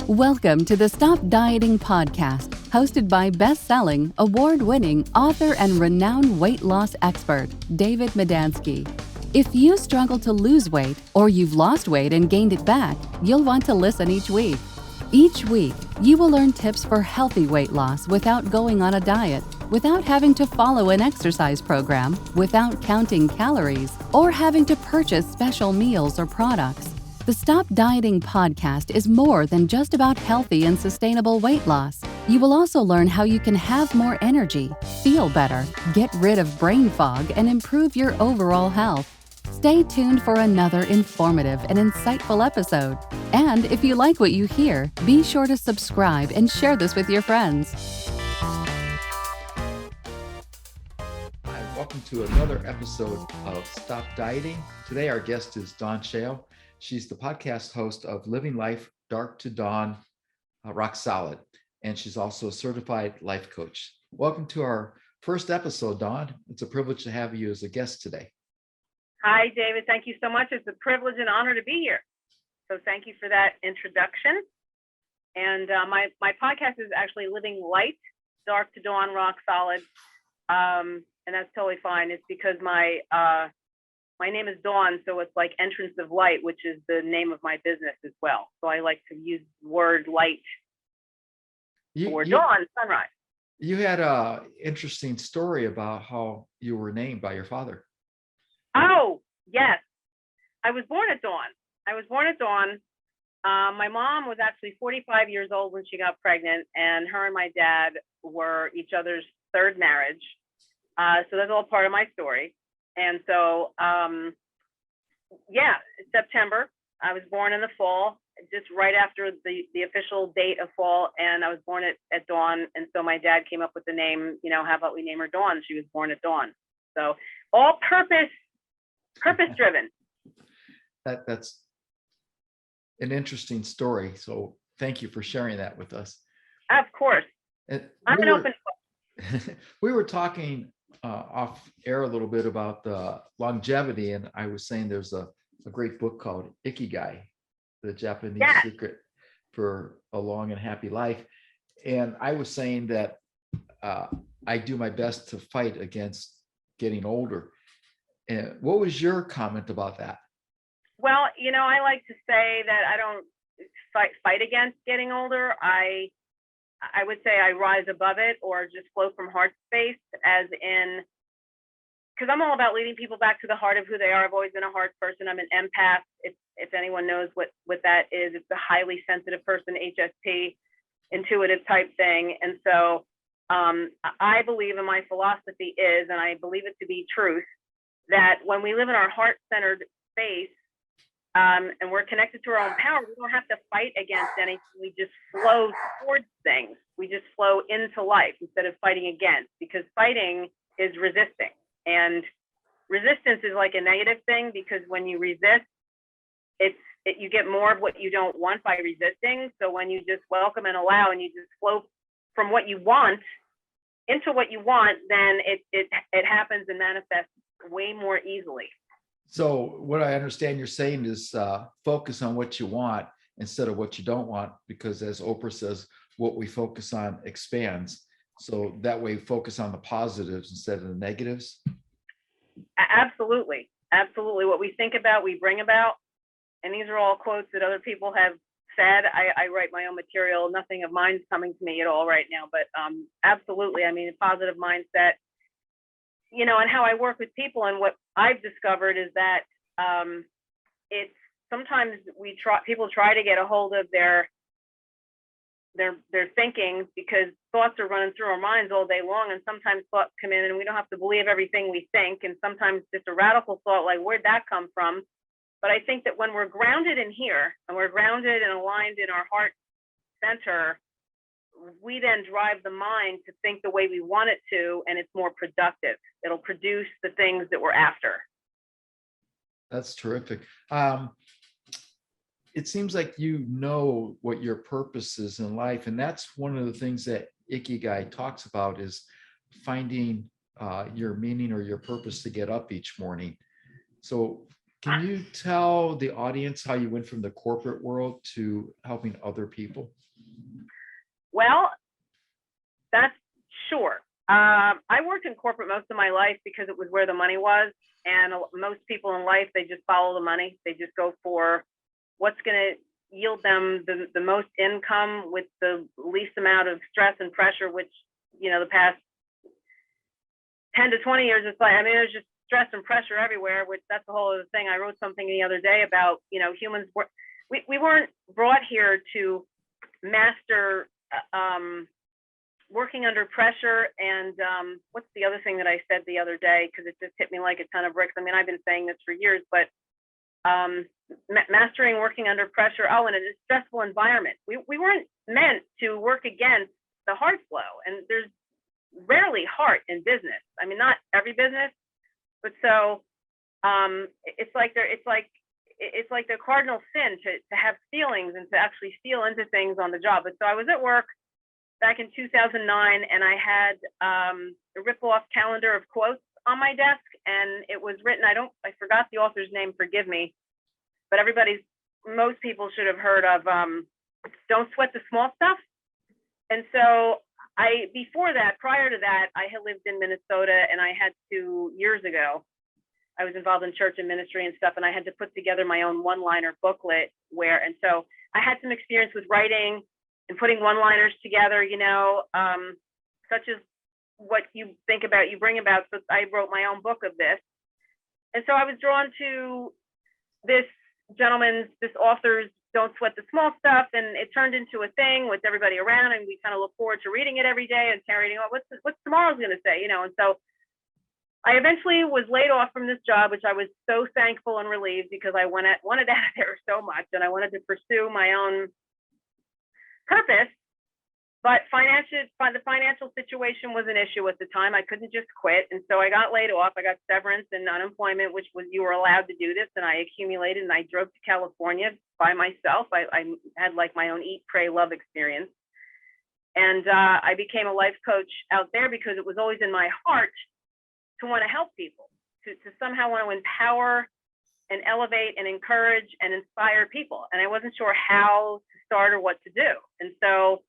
Welcome to the Stop Dieting podcast, hosted by best-selling, award-winning author and renowned weight loss expert, David Medansky. If you struggle to lose weight or you've lost weight and gained it back, you'll want to listen each week. Each week, you will learn tips for healthy weight loss without going on a diet, without having to follow an exercise program, without counting calories, or having to purchase special meals or products. The Stop Dieting podcast is more than just about healthy and sustainable weight loss. You will also learn how you can have more energy, feel better, get rid of brain fog, and improve your overall health. Stay tuned for another informative and insightful episode. And if you like what you hear, be sure to subscribe and share this with your friends. Hi, welcome to another episode of Stop Dieting. Today our guest is Dawn Schale. She's the podcast host of Living Life Dark to Dawn, Rock Solid, and she's also a certified life coach. Welcome to our first episode, Dawn. It's a privilege to have you as a guest today. Hi, David. Thank you so much. It's a privilege and honor to be here. So thank you for that introduction. And my podcast is actually Living Light Dark to Dawn, Rock Solid, and that's totally fine. It's because my name is Dawn, so it's like entrance of light, which is the name of my business as well. So I like to use the word light or dawn, sunrise. You had an interesting story about how you were named by your father. Oh, yes. I was born at dawn. My mom was actually 45 years old when she got pregnant, and her and my dad were each other's third marriage. So that's all part of my story. And so, September, I was born in the fall, just right after the official date of fall. And I was born at dawn. And so my dad came up with the name, how about we name her Dawn? She was born at dawn. So all purpose driven. That's an interesting story. So thank you for sharing that with us. Of course. I'm an open book. We were talking off air a little bit about the longevity, and I was saying there's a great book called Ikigai, the Japanese secret for a long and happy life. And I was saying that I do my best to fight against getting older. And what was your comment about that? Well, I like to say that I don't fight against getting older. I would say I rise above it, or just flow from heart space, as in, because I'm all about leading people back to the heart of who they are. I've always been a heart person. I'm an empath. If anyone knows what that is, it's a highly sensitive person, HSP, intuitive type thing. And so I believe, in my philosophy is, and I believe it to be truth, that when we live in our heart-centered space, and we're connected to our own power, we don't have to fight against anything. We just flow towards things. We just flow into life instead of fighting against, because fighting is resisting. And resistance is like a negative thing, because when you resist, you get more of what you don't want by resisting. So when you just welcome and allow, and you just flow from what you want into what you want, then it happens and manifests way more easily. So what I understand you're saying is focus on what you want instead of what you don't want, because as Oprah says, what we focus on expands. So that way, focus on the positives instead of the negatives. Absolutely. Absolutely. What we think about, we bring about. And these are all quotes that other people have said. I write my own material. Nothing of mine's coming to me at all right now, but absolutely. I mean, a positive mindset, and how I work with people, and what I've discovered is that it's sometimes people try to get a hold of their thinking, because thoughts are running through our minds all day long, and sometimes thoughts come in and we don't have to believe everything we think, and sometimes just a radical thought like, where'd that come from? But I think that when we're grounded in here, and we're grounded and aligned in our heart center, we then drive the mind to think the way we want it to, and it's more productive. It'll produce the things that we're after. That's terrific. It seems like you know what your purpose is in life, and that's one of the things that Ikigai talks about, is finding your meaning or your purpose to get up each morning. So Can you tell the audience how you went from the corporate world to helping other people? Well, that's sure. I worked in corporate most of my life because it was where the money was. And most people in life, they just follow the money. They just go for what's going to yield them the most income with the least amount of stress and pressure, which, the past 10 to 20 years, it's like, there's just stress and pressure everywhere, which that's a whole other thing. I wrote something the other day about, humans, we weren't brought here to master working under pressure. And what's the other thing that I said the other day? Because it just hit me like a ton of bricks. I've been saying this for years, but mastering working under pressure. Oh, in a stressful environment. We weren't meant to work against the heart flow. And there's rarely heart in business. Not every business, but so it's like the cardinal sin to have feelings and to actually feel into things on the job. But so I was at work back in 2009, and I had a rip-off calendar of quotes on my desk, and it was written. I forgot the author's name. Forgive me, but most people should have heard of "Don't sweat the small stuff." And so prior to that, I had lived in Minnesota, and I had to, years ago, I was involved in church and ministry and stuff, and I had to put together my own one-liner booklet and so I had some experience with writing and putting one-liners together, such as what you bring about. So I wrote my own book of this. And so I was drawn to this author's Don't Sweat the Small Stuff. And it turned into a thing with everybody around, and we kind of look forward to reading it every day and narrating, what's tomorrow's going to say, And so I eventually was laid off from this job, which I was so thankful and relieved, because I wanted out of there so much, and I wanted to pursue my own purpose. But the financial situation was an issue at the time. I couldn't just quit. And so I got laid off. I got severance and unemployment, which was, you were allowed to do this. And I accumulated, and I drove to California by myself. I had like my own eat, pray, love experience. And I became a life coach out there because it was always in my heart to want to help people, to somehow want to empower and elevate and encourage and inspire people. And I wasn't sure how to start or what to do. And so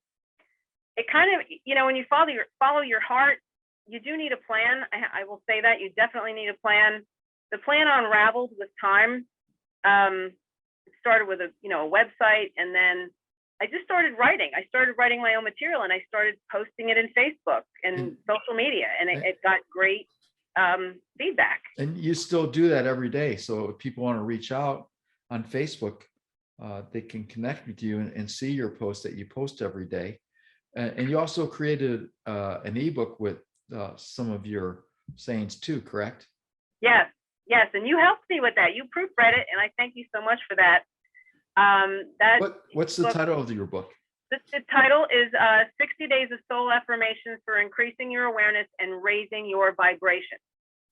it kind of, when you follow your heart, you do need a plan. I will say that you definitely need a plan. The plan unraveled with time. It started with a website, and then I just started writing. I started writing my own material, and I started posting it in Facebook and social media, and it got great feedback. And you still do that every day. So if people want to reach out on Facebook, they can connect with you and see your posts that you post every day. And you also created an ebook with some of your sayings too, correct? Yes. And you helped me with that. You proofread it, and I thank you so much for that. What's the title of your book? The title is 60 Days of Soul Affirmations for Increasing Your Awareness and Raising Your Vibration.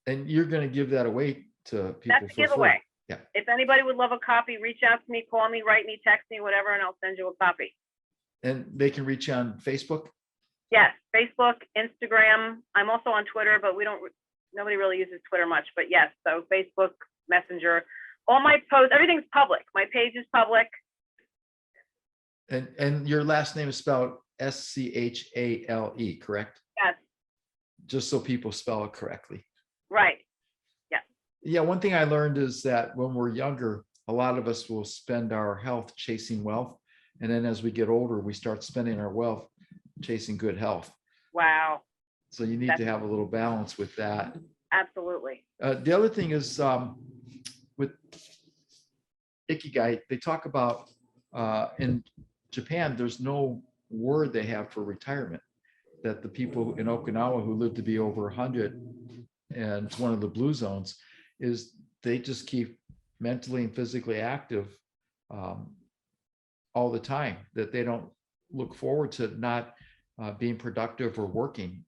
And you're going to give that away to people. That's a giveaway. Yeah. If anybody would love a copy, reach out to me, call me, write me, text me, whatever, and I'll send you a copy. And they can reach you on Facebook? Yes, Facebook, Instagram. I'm also on Twitter, but nobody really uses Twitter much, but yes, so Facebook, Messenger, all my posts, everything's public. My page is public. And your last name is spelled Schale, correct? Yes. Just so people spell it correctly. Right. Yeah. Yeah, one thing I learned is that when we're younger, a lot of us will spend our health chasing wealth. And then as we get older, we start spending our wealth chasing good health. Wow. So you need to have a little balance with that. Absolutely. The other thing is with Ikigai, they talk about in Japan, there's no word they have for retirement, that the people in Okinawa who live to be over 100, and it's one of the blue zones, is they just keep mentally and physically active all the time, that they don't look forward to not being productive or working.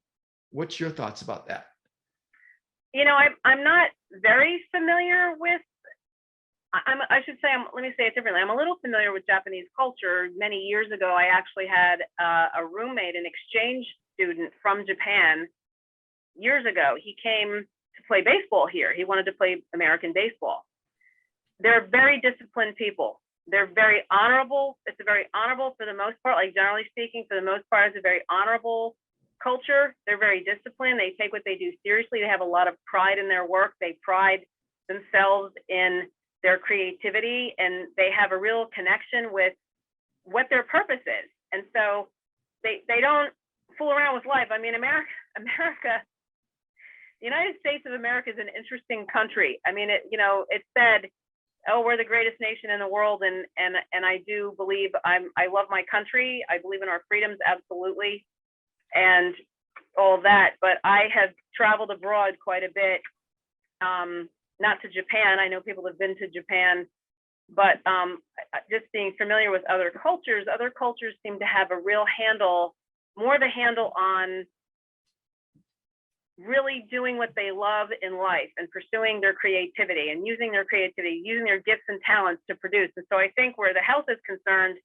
What's your thoughts about that? I'm not very familiar with, let me say it differently. I'm a little familiar with Japanese culture. Many years ago, I actually had a roommate, an exchange student from Japan years ago. He came to play baseball here. He wanted to play American baseball. they're very disciplined people. They're very honorable. It's a very honorable, for the most part, like generally speaking, for the most part, it's a very honorable culture. They're very disciplined. They take what they do seriously. They have a lot of pride in their work. They pride themselves in their creativity, and they have a real connection with what their purpose is. And so they don't fool around with life. I mean, America, the United States of America is an interesting country. I mean, it said, oh, we're the greatest nation in the world. And I do believe I love my country. I believe in our freedoms, absolutely. And all that, but I have traveled abroad quite a bit, not to Japan. I know people have been to Japan, but just being familiar with other cultures seem to have a real handle, more of a handle on really doing what they love in life and pursuing their creativity and using their creativity, using their gifts and talents to produce. And so I think where the health is concerned,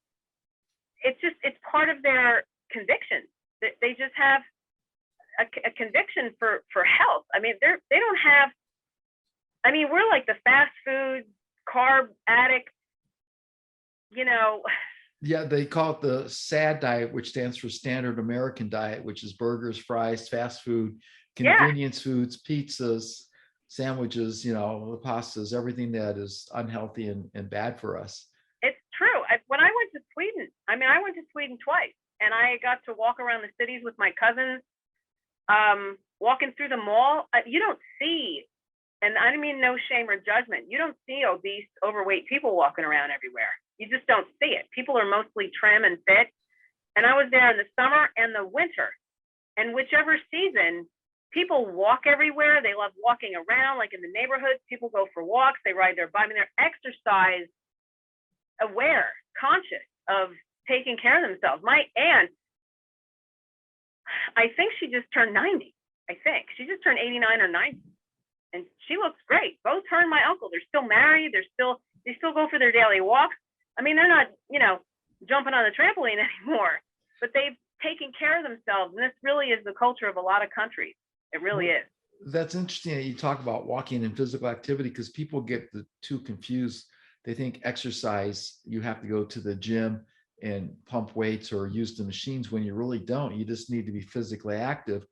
it's part of their conviction. They just have a conviction for health. I mean, they don't have, I mean, we're like the fast food, carb addict, Yeah, they call it the SAD diet, which stands for Standard American Diet, which is burgers, fries, fast food, convenience foods, pizzas, sandwiches, the pastas, everything that is unhealthy and bad for us. It's true. When I went to Sweden, I went to Sweden twice, and I got to walk around the cities with my cousins, walking through the mall. You don't see, and I mean no shame or judgment, you don't see obese, overweight people walking around everywhere. You just don't see it. People are mostly trim and fit. And I was there in the summer and the winter. And whichever season, people walk everywhere. They love walking around, like in the neighborhoods. People go for walks. They ride their bike. I mean, they're exercise aware, conscious of taking care of themselves. My aunt, I think she just turned 90. I think she just turned 89 or 90. And she looks great. Both her and my uncle, they're still married. They still go for their daily walks. I mean, they're not, jumping on the trampoline anymore, but they've taken care of themselves. And this really is the culture of a lot of countries. It really is. That's interesting that you talk about walking and physical activity, because people get the two confused. They think exercise, you have to go to the gym and pump weights or use the machines, when you really don't. You just need to be physically active.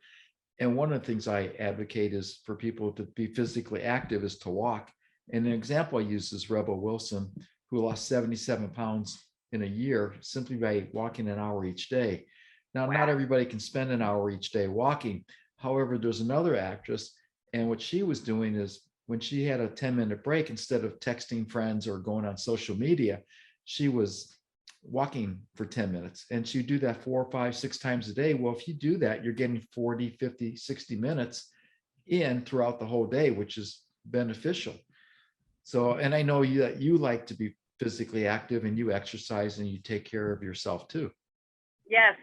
And one of the things I advocate is for people to be physically active is to walk. And an example I use is Rebel Wilson, who lost 77 pounds in a year simply by walking an hour each day. Now, not everybody can spend an hour each day walking. However, there's another actress, and what she was doing is when she had a 10-minute break, instead of texting friends or going on social media, she was walking for 10 minutes. And she'd do that 4, 5, 6 times a day. Well, if you do that, you're getting 40, 50, 60 minutes in throughout the whole day, which is beneficial. So, and I know you like to be physically active, and you exercise and you take care of yourself too. Yes.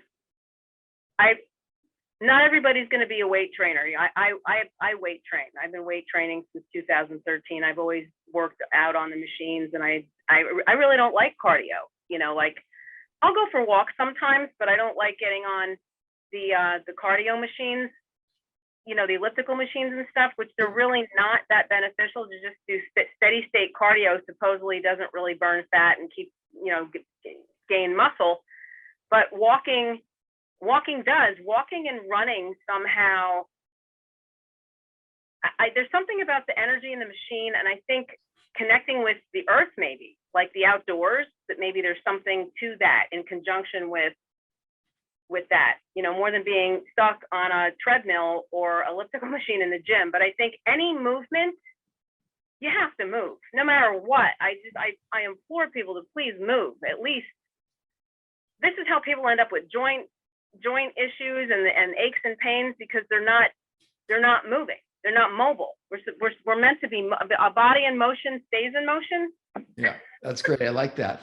Not everybody's going to be a weight trainer. I weight train. I've been weight training since 2013. I've always worked out on the machines, and I really don't like cardio. Like I'll go for walks sometimes, but I don't like getting on the cardio machines, the elliptical machines and stuff, which they're really not that beneficial. To just do steady state cardio supposedly doesn't really burn fat and keep, gain muscle, but walking does. Walking and running somehow, there's something about the energy in the machine, and I think connecting with the earth, maybe like the outdoors, that maybe there's something to that in conjunction with that, more than being stuck on a treadmill or elliptical machine in the gym. But I think any movement, you have to move no matter what. I implore people to please move. At least this is how people end up with joint issues and aches and pains, because they're not moving. They're not mobile. We're meant to be, a body in motion stays in motion. Yeah, that's great. I like that.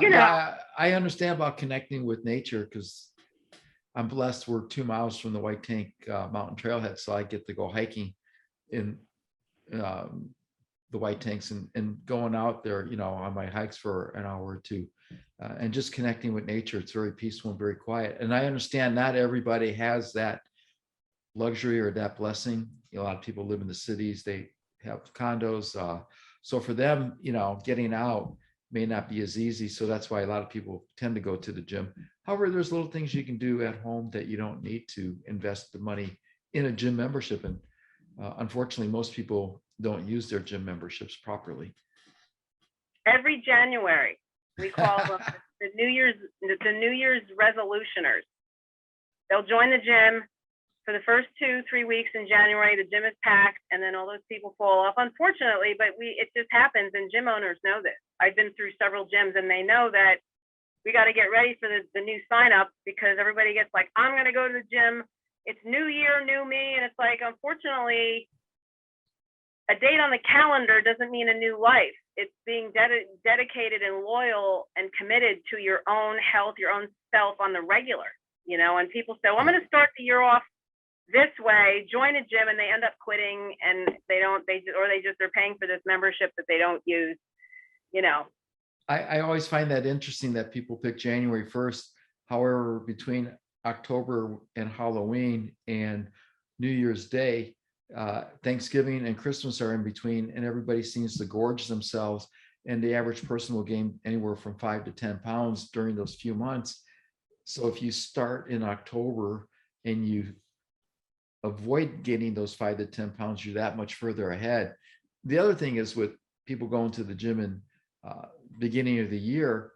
Yeah, I understand about connecting with nature, because I'm blessed. We're 2 miles from the White Tank Mountain Trailhead, so I get to go hiking in the White Tanks and going out there, on my hikes for an hour or two, and just connecting with nature. It's very peaceful and very quiet. And I understand not everybody has that luxury or that blessing. A lot of people live in the cities. They have condos. So for them, getting out may not be as easy. So that's why a lot of people tend to go to the gym. However, there's little things you can do at home that you don't need to invest the money in a gym membership. And unfortunately, most people don't use their gym memberships properly. Every January, we call them the New Year's resolutioners. They'll join the gym for the first 2-3 weeks in January. The gym is packed, and then all those people fall off, unfortunately, but it just happens, and gym owners know this. I've been through several gyms, and they know that we got to get ready for the new sign-ups, because everybody gets like, I'm going to go to the gym. It's new year, new me. And it's like, unfortunately, a date on the calendar doesn't mean a new life. It's being dedicated and loyal and committed to your own health, your own self on the regular, and people say, well, I'm going to start the year off this way, join a gym, and they end up quitting, and they're paying for this membership that they don't use, I always find that interesting that people pick January 1st. However, between October and Halloween and New Year's Day, Thanksgiving and Christmas are in between, and everybody seems to gorge themselves. And the average person will gain anywhere from 5 to 10 pounds during those few months. So if you start in October and you avoid getting those 5 to 10 pounds, you're that much further ahead. The other thing is, with people going to the gym in beginning of the year,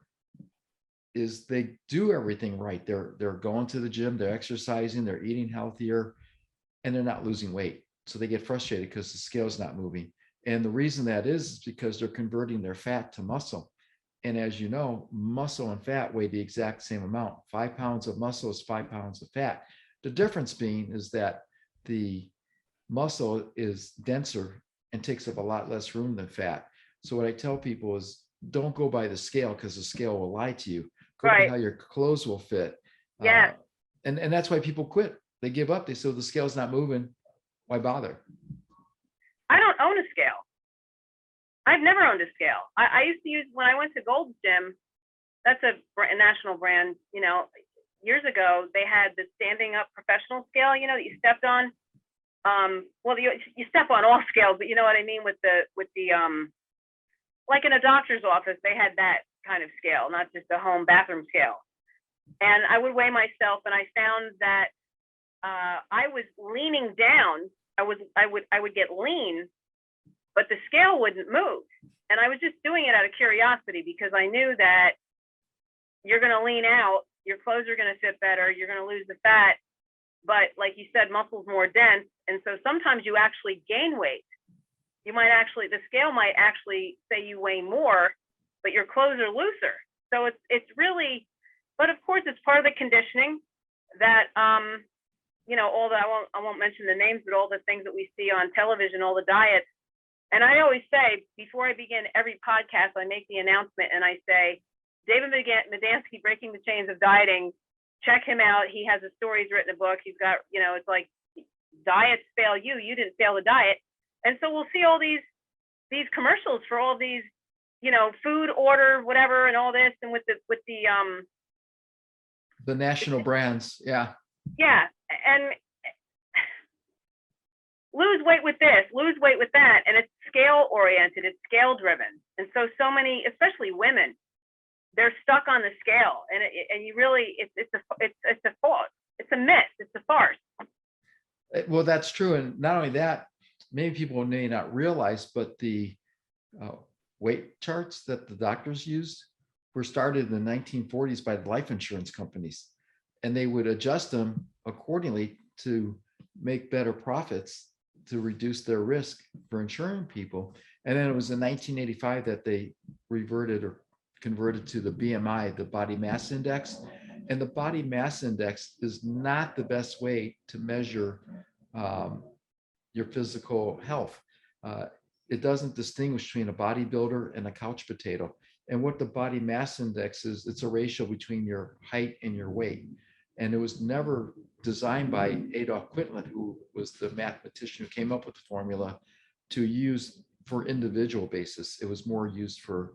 is they do everything right. They're going to the gym, they're exercising, they're eating healthier, and they're not losing weight. So they get frustrated because the scale's not moving. And the reason that is because they're converting their fat to muscle. And as you know, muscle and fat weigh the exact same amount. 5 pounds of muscle is 5 pounds of fat. The difference being is that the muscle is denser and takes up a lot less room than fat. So what I tell people is, don't go by the scale, because the scale will lie to you. Go by how your clothes will fit. Yeah. And that's why people quit. They give up. They say, the scale's not moving. Why bother? I don't own a scale. I've never owned a scale. I used to use, when I went to Gold's Gym, that's a national brand, years ago, they had the standing up professional scale, that you stepped on. Well, you step on all scales, but you know what I mean with the like in a doctor's office, they had that kind of scale, not just a home bathroom scale. And I would weigh myself, and I found that I was leaning down. I would get lean, but the scale wouldn't move. And I was just doing it out of curiosity, because I knew that you're going to lean out, your clothes are going to fit better, you're going to lose the fat. But like you said, muscle's more dense. And so sometimes you actually gain weight. The scale might actually say you weigh more, but your clothes are looser. So it's really, but of course it's part of the conditioning that, all the, I won't mention the names, but all the things that we see on television, all the diets. And I always say, before I begin every podcast, I make the announcement and I say, David Medansky, Breaking the Chains of Dieting, check him out. He has a story, he's written a book. He's got, it's like, diets fail you, you didn't fail the diet. And so we'll see all these commercials for all these, food order, whatever, and all this, and with the national brands. Yeah. Yeah. And lose weight with this, lose weight with that. And it's scale oriented, it's scale driven. And so many, especially women, they're stuck on the scale, and you really, it's a fault. It's a myth. It's a farce. Well, that's true. And not only that, many people may not realize, but the weight charts that the doctors used were started in the 1940s by the life insurance companies, and they would adjust them accordingly to make better profits, to reduce their risk for insuring people. And then it was in 1985 that they reverted or converted to the BMI, the body mass index. And the body mass index is not the best way to measure your physical health. It doesn't distinguish between a bodybuilder and a couch potato. And what the body mass index is, it's a ratio between your height and your weight. And it was never designed by Adolf Quitland, who was the mathematician who came up with the formula, to use for individual basis. It was more used for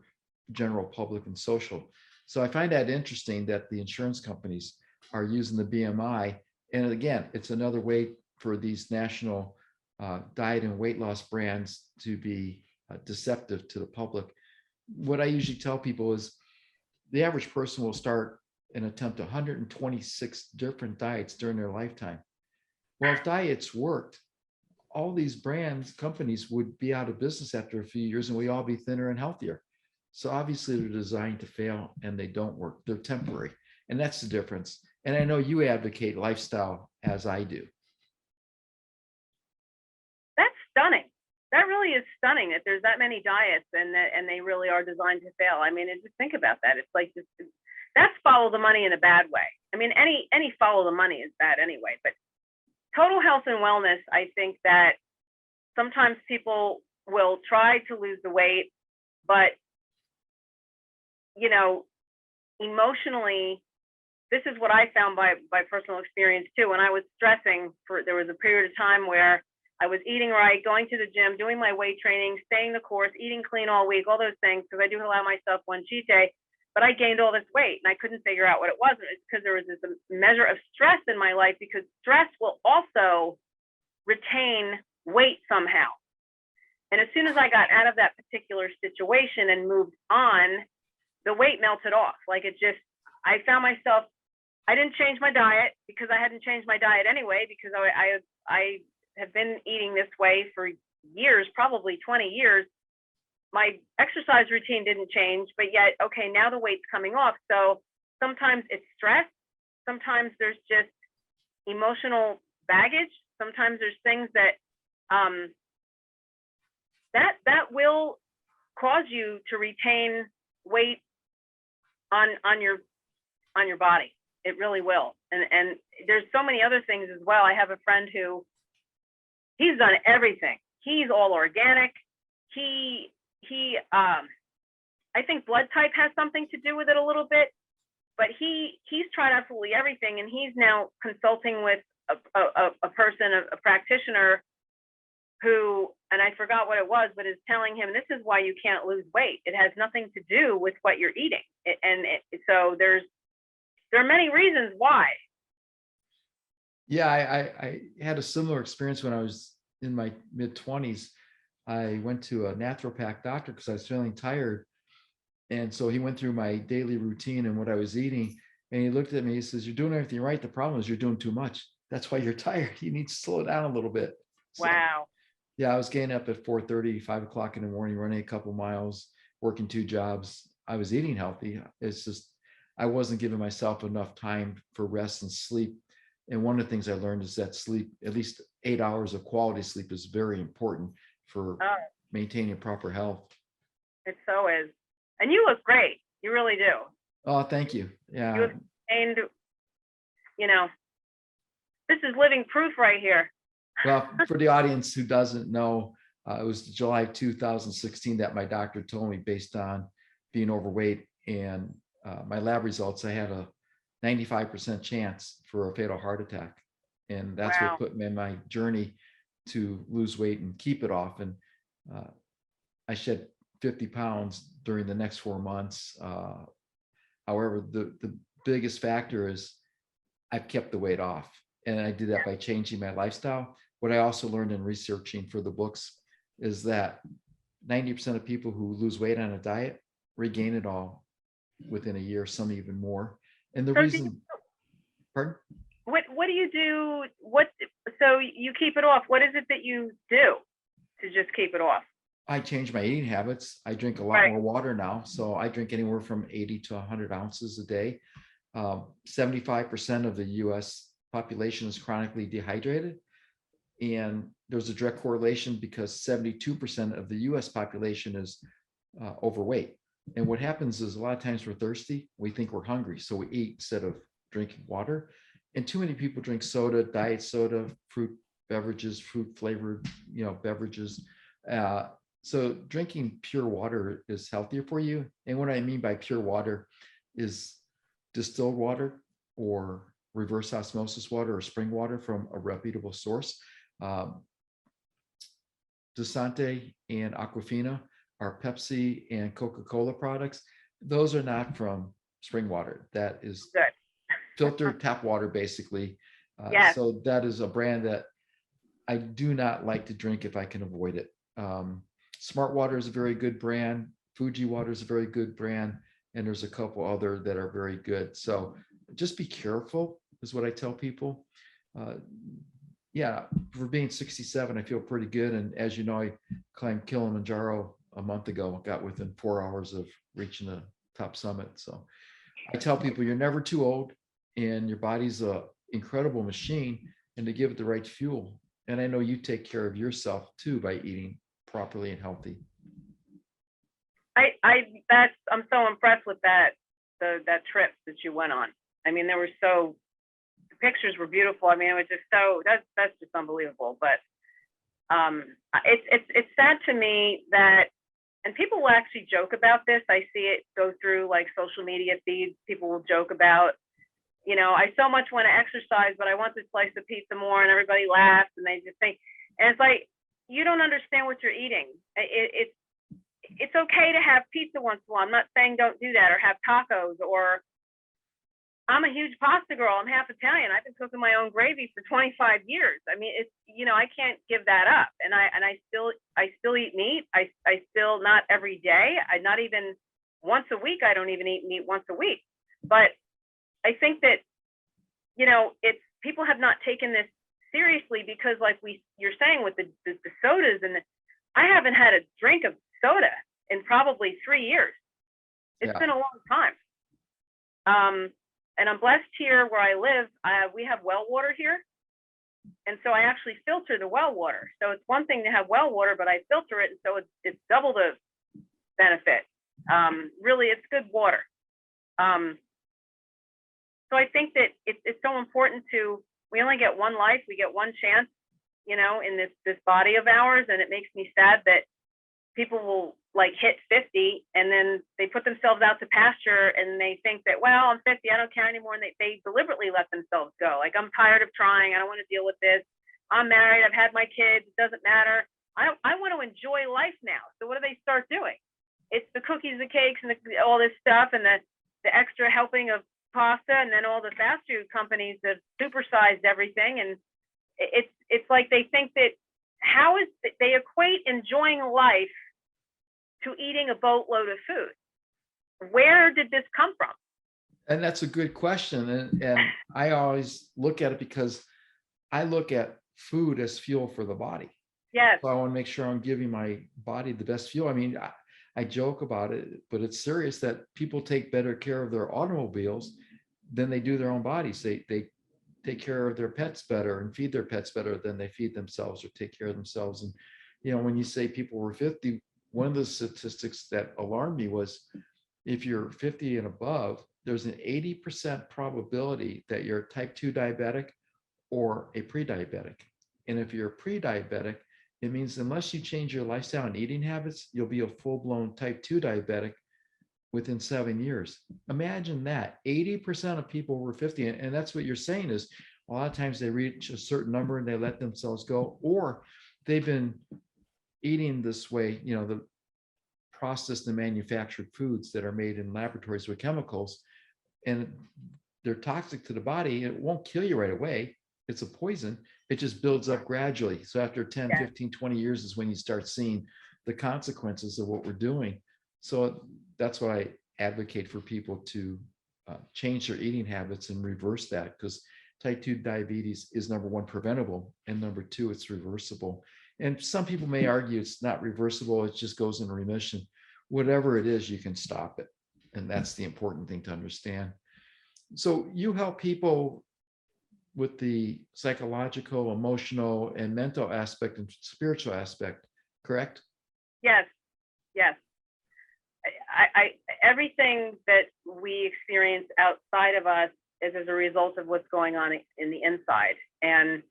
general public and social. So I find that interesting that the insurance companies are using the BMI. And again, it's another way for these national diet and weight loss brands to be deceptive to the public. What I usually tell people is the average person will start and attempt 126 different diets during their lifetime. Well, if diets worked, all these brands, companies would be out of business after a few years and we all be thinner and healthier. So obviously they're designed to fail and they don't work. They're temporary. And that's the difference. And I know you advocate lifestyle as I do. That's stunning. That really is stunning that there's that many diets and they really are designed to fail. I mean, just think about that. It's like that's follow the money in a bad way. I mean, any follow the money is bad anyway, but total health and wellness, I think that sometimes people will try to lose the weight, but emotionally, this is what I found by personal experience too. When I was stressing there was a period of time where I was eating right, going to the gym, doing my weight training, staying the course, eating clean all week, all those things, because I do allow myself one cheat day, but I gained all this weight and I couldn't figure out what it was. It's because there was this measure of stress in my life, because stress will also retain weight somehow. And as soon as I got out of that particular situation and moved on, the weight melted off. Like I found myself, I didn't change my diet because I hadn't changed my diet anyway, because I have been eating this way for years, probably 20 years. My exercise routine didn't change, but yet, okay, now the weight's coming off. So sometimes it's stress. Sometimes there's just emotional baggage. Sometimes there's things that that will cause you to retain weight on your body. It really will. And there's so many other things as well. I have a friend who he's done everything. He's all organic. I think blood type has something to do with it a little bit, but he's tried absolutely everything, and he's now consulting with a person, a practitioner who, and I forgot what it was, but is telling him this is why you can't lose weight. It has nothing to do with what you're eating, so there are many reasons why. Yeah, I had a similar experience when I was in my mid-20s. I went to a naturopath doctor because I was feeling tired. And so he went through my daily routine and what I was eating. And he looked at me, he says, "You're doing everything right. The problem is you're doing too much. That's why you're tired. You need to slow down a little bit." So, wow. yeah, I was getting up at 4:30, 5 o'clock in the morning, running a couple miles, working 2 jobs. I was eating healthy. It's just, I wasn't giving myself enough time for rest and sleep. And one of the things I learned is that sleep, at least 8 hours of quality sleep, is very important for maintaining proper health. It so is. And you look great. You really do. Oh, thank you. Yeah. You have gained, this is living proof right here. Well, for the audience who doesn't know, it was July 2016 that my doctor told me, based on being overweight and my lab results, I had a 95% chance for a fatal heart attack. And that's wow. what put me in my journey to lose weight and keep it off. And I shed 50 pounds during the next 4 months. However, the biggest factor is I've kept the weight off. And I did that by changing my lifestyle. What I also learned in researching for the books is that 90% of people who lose weight on a diet regain it all within a year, some even more. And the reason, pardon? What do you do? So you keep it off. What is it that you do to just keep it off? I changed my eating habits. I drink a lot more water now. So I drink anywhere from 80 to 100 ounces a day. 75% of the US population is chronically dehydrated. And there's a direct correlation because 72% of the US population is overweight. And what happens is a lot of times we're thirsty. We think we're hungry. So we eat instead of drinking water. And too many people drink soda, diet soda, fruit beverages, fruit flavored, beverages. So drinking pure water is healthier for you. And what I mean by pure water is distilled water or reverse osmosis water or spring water from a reputable source. Desante and Aquafina are Pepsi and Coca-Cola products. Those are not from spring water. That is filtered tap water, basically. Yes. So that is a brand that I do not like to drink if I can avoid it. Smart Water is a very good brand. Fuji Water is a very good brand. And there's a couple other that are very good. So just be careful is what I tell people. Yeah, for being 67, I feel pretty good. And as you know, I climbed Kilimanjaro a month ago, got within 4 hours of reaching the top summit. So I tell people you're never too old and your body's a incredible machine, and to give it the right fuel. And I know you take care of yourself too by eating properly and healthy. I'm so impressed with that trip that you went on. I mean, the pictures were beautiful. I mean, it was just that's just unbelievable. But it's sad to me that, and people will actually joke about this. I see it go through like social media feeds. People will joke about, I so much want to exercise, but I want this slice of pizza more, and everybody laughs and they just think, and it's like, you don't understand what you're eating. It's okay to have pizza once in a while. I'm not saying don't do that, or have tacos, or I'm a huge pasta girl. I'm half Italian. I've been cooking my own gravy for 25 years. I mean, it's, I can't give that up. And I still eat meat. I still, not every day. Not even once a week. I don't even eat meat once a week. But I think that, it's, people have not taken this seriously, because like you're saying with the sodas, and I haven't had a drink of soda in probably 3 years. It's been a long time. And I'm blessed here where I live. We have well water here. And so I actually filter the well water. So it's one thing to have well water, but I filter it. And so it's double the benefit. Really, it's good water. So I think that it's so important we only get one life. We get one chance, in this body of ours. And it makes me sad that people will like hit 50 and then they put themselves out to pasture and they think that, well, I'm 50, I don't care anymore. And they deliberately let themselves go. Like, I'm tired of trying. I don't want to deal with this. I'm married. I've had my kids. It doesn't matter. I want to enjoy life now. So what do they start doing? It's the cookies, the cakes, and all this stuff, and the extra helping of pasta, and then all the fast food companies have supersized everything. And it's like they think that they equate enjoying life to eating a boatload of food. Where did this come from? And that's a good question. And I always look at it because I look at food as fuel for the body. Yes. So I want to make sure I'm giving my body the best fuel. I mean, I joke about it, but it's serious that people take better care of their automobiles than they do their own bodies. They take care of their pets better and feed their pets better than they feed themselves or take care of themselves. And, when you say people were 50, one of the statistics that alarmed me was if you're 50 and above, there's an 80% probability that you're type 2 diabetic or a pre-diabetic. And if you're a pre-diabetic, it means unless you change your lifestyle and eating habits, you'll be a full-blown type 2 diabetic within 7 years. Imagine that. 80% of people were 50. And that's what you're saying is a lot of times they reach a certain number and they let themselves go, or they've been eating this way, the processed and manufactured foods that are made in laboratories with chemicals, and they're toxic to the body. It won't kill you right away. It's a poison. It just builds up gradually. So after 10, 15, 20 years is when you start seeing the consequences of what we're doing. So that's why I advocate for people to change their eating habits and reverse that, because type 2 diabetes is, number one, preventable, and number two, it's reversible. And some people may argue it's not reversible, it just goes into remission. Whatever it is, you can stop it. And that's the important thing to understand. So you help people with the psychological, emotional, and mental aspect and spiritual aspect, correct? Yes. Everything that we experience outside of us is as a result of what's going on in the inside. And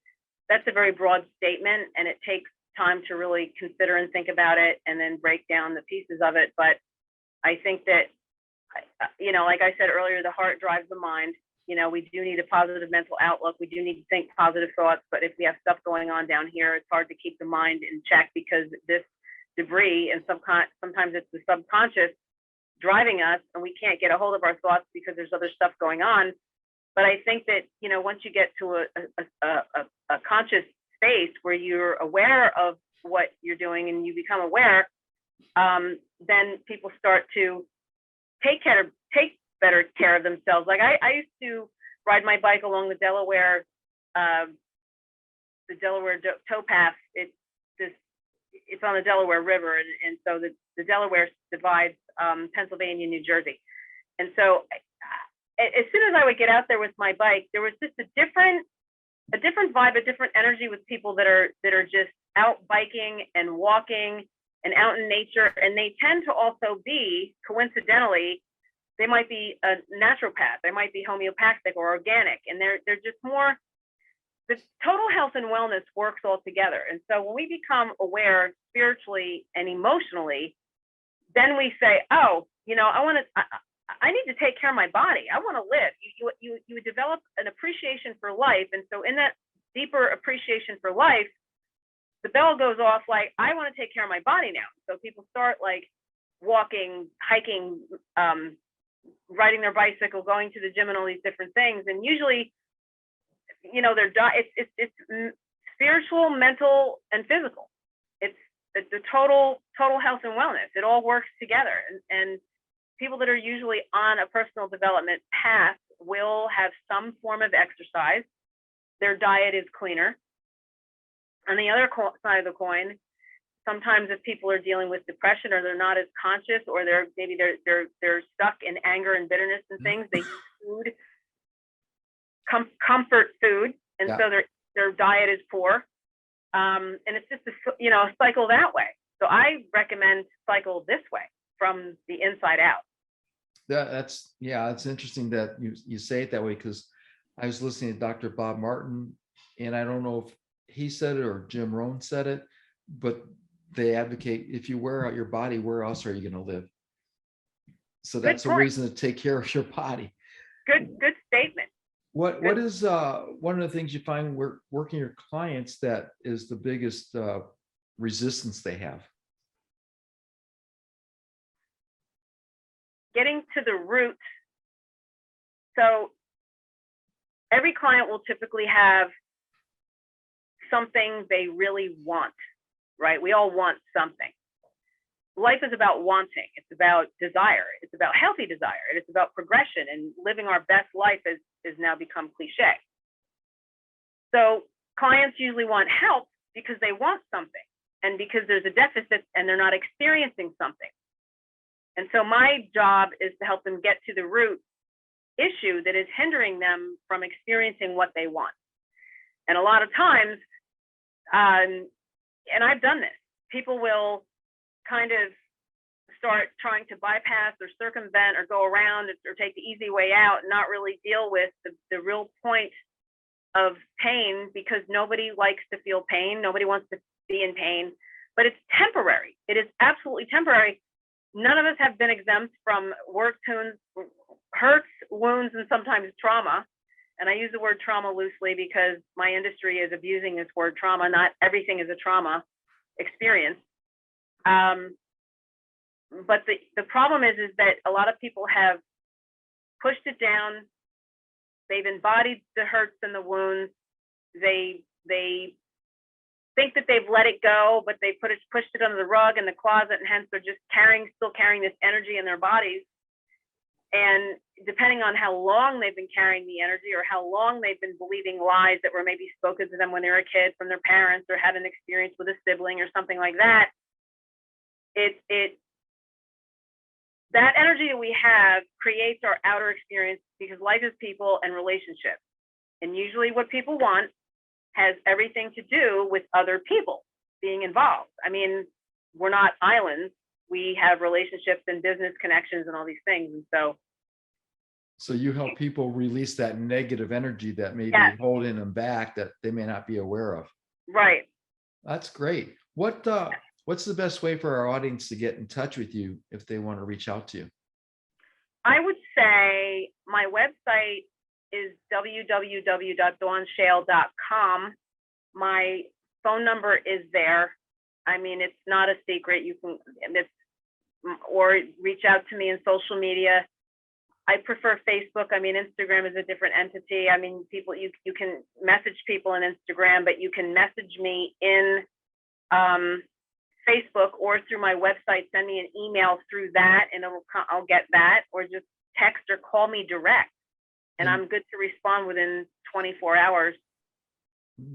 that's a very broad statement, and it takes time to really consider and think about it and then break down the pieces of it. But I think that, like I said earlier, the heart drives the mind. We do need a positive mental outlook. We do need to think positive thoughts. But if we have stuff going on down here, it's hard to keep the mind in check, because this debris and sometimes it's the subconscious driving us, and we can't get a hold of our thoughts because there's other stuff going on. But I think that, once you get to a conscious space where you're aware of what you're doing and you become aware, then people start to take better care of themselves. Like I used to ride my bike along the Delaware towpath. It's on the Delaware River, and so the Delaware divides Pennsylvania and New Jersey. And so as soon as I would get out there with my bike, there was just a different vibe, a different energy with people that are just out biking and walking and out in nature. And they tend to also be, coincidentally, they might be a naturopath, they might be homeopathic or organic, and they're just more, the total health and wellness works all together. And so when we become aware spiritually and emotionally, then we say, oh, I need to take care of my body. I want to live. You develop an appreciation for life. And so in that deeper appreciation for life, the bell goes off like, I want to take care of my body now. So people start like walking, hiking, riding their bicycle, going to the gym and all these different things. And usually, their diet, it's spiritual, mental, and physical. It's the total health and wellness. It all works together. And people that are usually on a personal development path will have some form of exercise. Their diet is cleaner. On the other side of the coin, sometimes if people are dealing with depression, or they're not as conscious, or they're stuck in anger and bitterness and things, they use food, comfort food, and so their diet is poor, and it's just a cycle that way. So I recommend cycle this way, from the inside out. It's interesting that you say it that way, because I was listening to Dr. Bob Martin, and I don't know if he said it or Jim Rohn said it, but they advocate, if you wear out your body, where else are you going to live? So that's a reason to take care of your body. Good statement. What is one of the things you find working your clients that is the biggest resistance they have? Getting to the root. So every client will typically have something they really want, right? We all want something. Life is about wanting. It's about desire. It's about healthy desire. It's about progression, and living our best life is now become cliche. So clients usually want help because they want something, and because there's a deficit and they're not experiencing something. And so my job is to help them get to the root issue that is hindering them from experiencing what they want. And a lot of times, and I've done this, people will kind of start trying to bypass or circumvent or go around or take the easy way out and not really deal with the real point of pain, because nobody likes to feel pain. Nobody wants to be in pain, but it's temporary. It is absolutely temporary. None of us have been exempt from hurts, wounds, and sometimes trauma. And I use the word trauma loosely because my industry is abusing this word trauma. Not everything is a trauma experience. But the problem is that a lot of people have pushed it down. They've embodied the hurts and the wounds. They think that they've let it go, but they pushed it under the rug in the closet, and hence they're just still carrying this energy in their bodies. And depending on how long they've been carrying the energy, or how long they've been believing lies that were maybe spoken to them when they were a kid from their parents, or had an experience with a sibling or something like that, that energy that we have creates our outer experience, because life is people and relationships. And usually what people want has everything to do with other people being involved. I mean, we're not islands. We have relationships and business connections and all these things. And so you help people release that negative energy that may be holding them back, that they may not be aware of. Right. That's great. What's the best way for our audience to get in touch with you if they want to reach out to you? I would say my website is www.dawnschale.com. My phone number is there. I mean, it's not a secret. You can, or reach out to me in social media. I prefer Facebook. I mean, Instagram is a different entity. I mean, you can message people on Instagram, but you can message me in Facebook or through my website, send me an email through that, and I'll get that, or just text or call me direct, and I'm good to respond within 24 hours.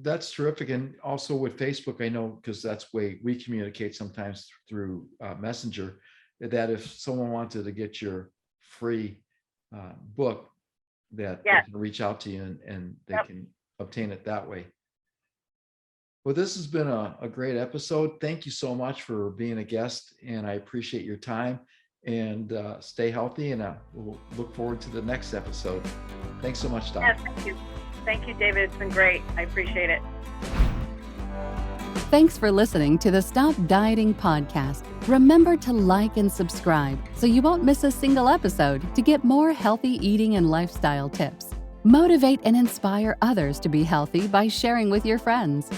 That's terrific. And also with Facebook, I know, because that's the way we communicate sometimes through Messenger, that if someone wanted to get your free book, that they can reach out to you and they can obtain it that way. Well, this has been a great episode. Thank you so much for being a guest, and I appreciate your time, and stay healthy, and we'll look forward to the next episode. Thanks so much, Dawn. Yes, thank you. Thank you, David. It's been great. I appreciate it. Thanks for listening to the Stop Dieting podcast. Remember to like and subscribe so you won't miss a single episode to get more healthy eating and lifestyle tips. Motivate and inspire others to be healthy by sharing with your friends.